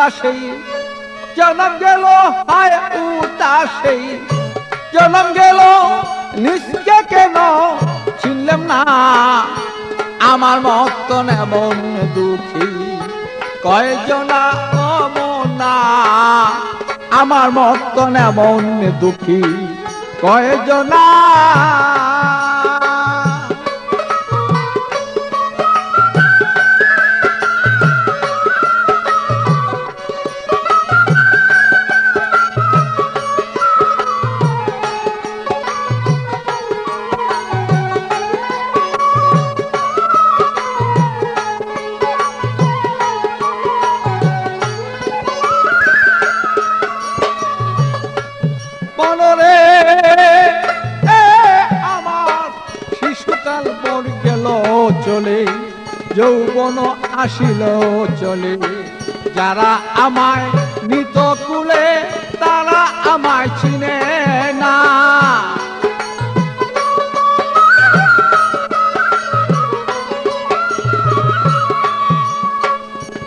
উদাসী জনম গেল হায় উদাসী জনম গেল নিজকে কেন চিনলাম না আমার মতন এমন দুঃখী কয়জনা অমনা আমার মতন এমন দুঃখী কয়জনা মনরে আমার শিশুকাল পর গেল চলে যৌবন আসিল চলে যারা আমায় নিত কুলে তারা আমায় চিনে না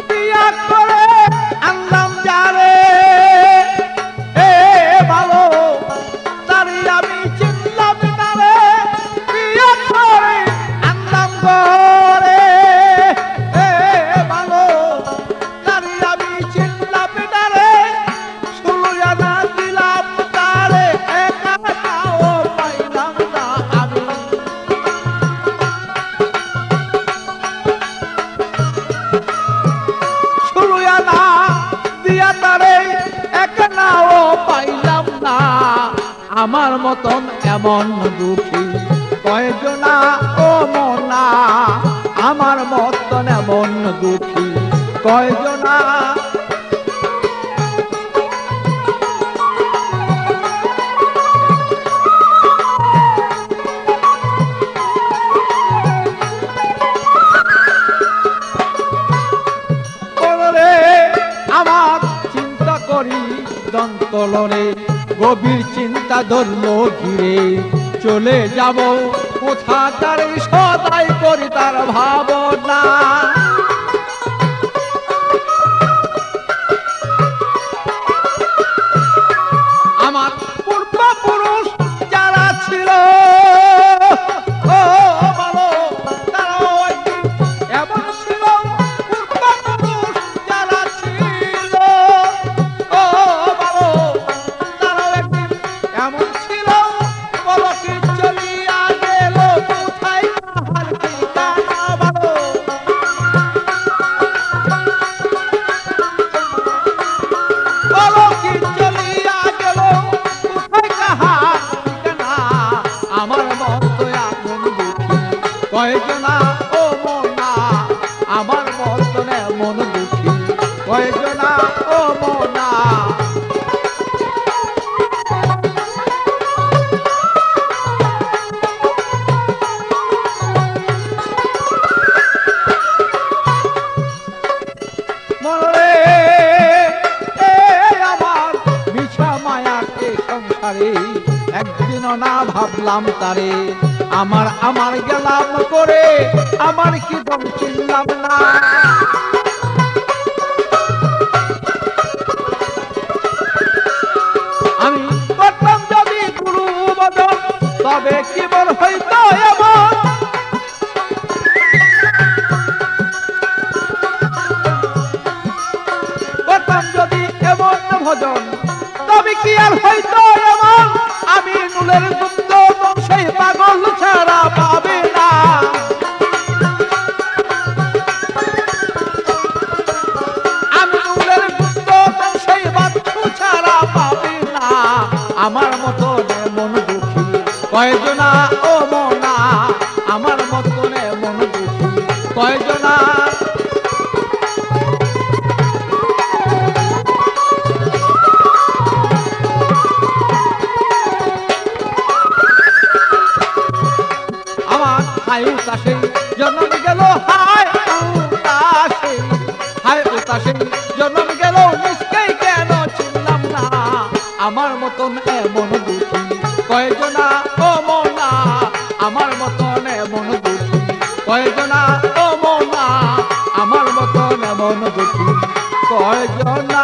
বিয়া করে আনলাম যারে আমার মতন এমন দুঃখী কয়জনা ও মনা আমার মতন এমন দুঃখী কয়জনা আমার চিন্তা করি দন্তলনে গভীর চিন্তা ধরল ঘিরে চলে যাব কোথা তার সদাই করি তার ভাবনা আমার পূর্বপুরুষ যারা ছিল ও বলো তারা এমন ছিল পূর্বপুরুষ যারা ছিল ও বলো এমন ছিল বলো কি চলিয়া গেল কোথায় তাহার ঠিকানা বলো বলো কি চলিয়া গেল কোথায় তাহার ঠিকানা আমার মতো এমন দুঃখী কয়জনা ও মনা আমার মতো এমন দুঃখী কয়জনা ও মনা একদিনও না ভাবলাম তারে আমার আমার গেলাম করে আমার কি দম চিনলাম না আমি করতাম যদি গুরু বদন তবে কি বল হইতো এমন করতাম যদি এমন ভজন তবে কি আর হইতো এমন আমি নুলের দুগ্ধ সেই পাগল ছাড়া পাবে না আমি নুলের দুগ্ধ সেই বাচ্চু ছাড়া পাবে না আমার মতো মন দুঃখী কয়জনা ও মনা আমার মতো মন দুঃখী কয়জনা হায় উতাসে জন্ম গেল হায় উতাসে হায় উতাসে জন্ম গেল নিশ্চয় কেন চিনলাম না আমার মতন এমন দুঃখী কয়জনা ও মনা আমার মতন এমন দুঃখী কয়জনা ও মনা আমার মতন এমন দুঃখী কয়জনা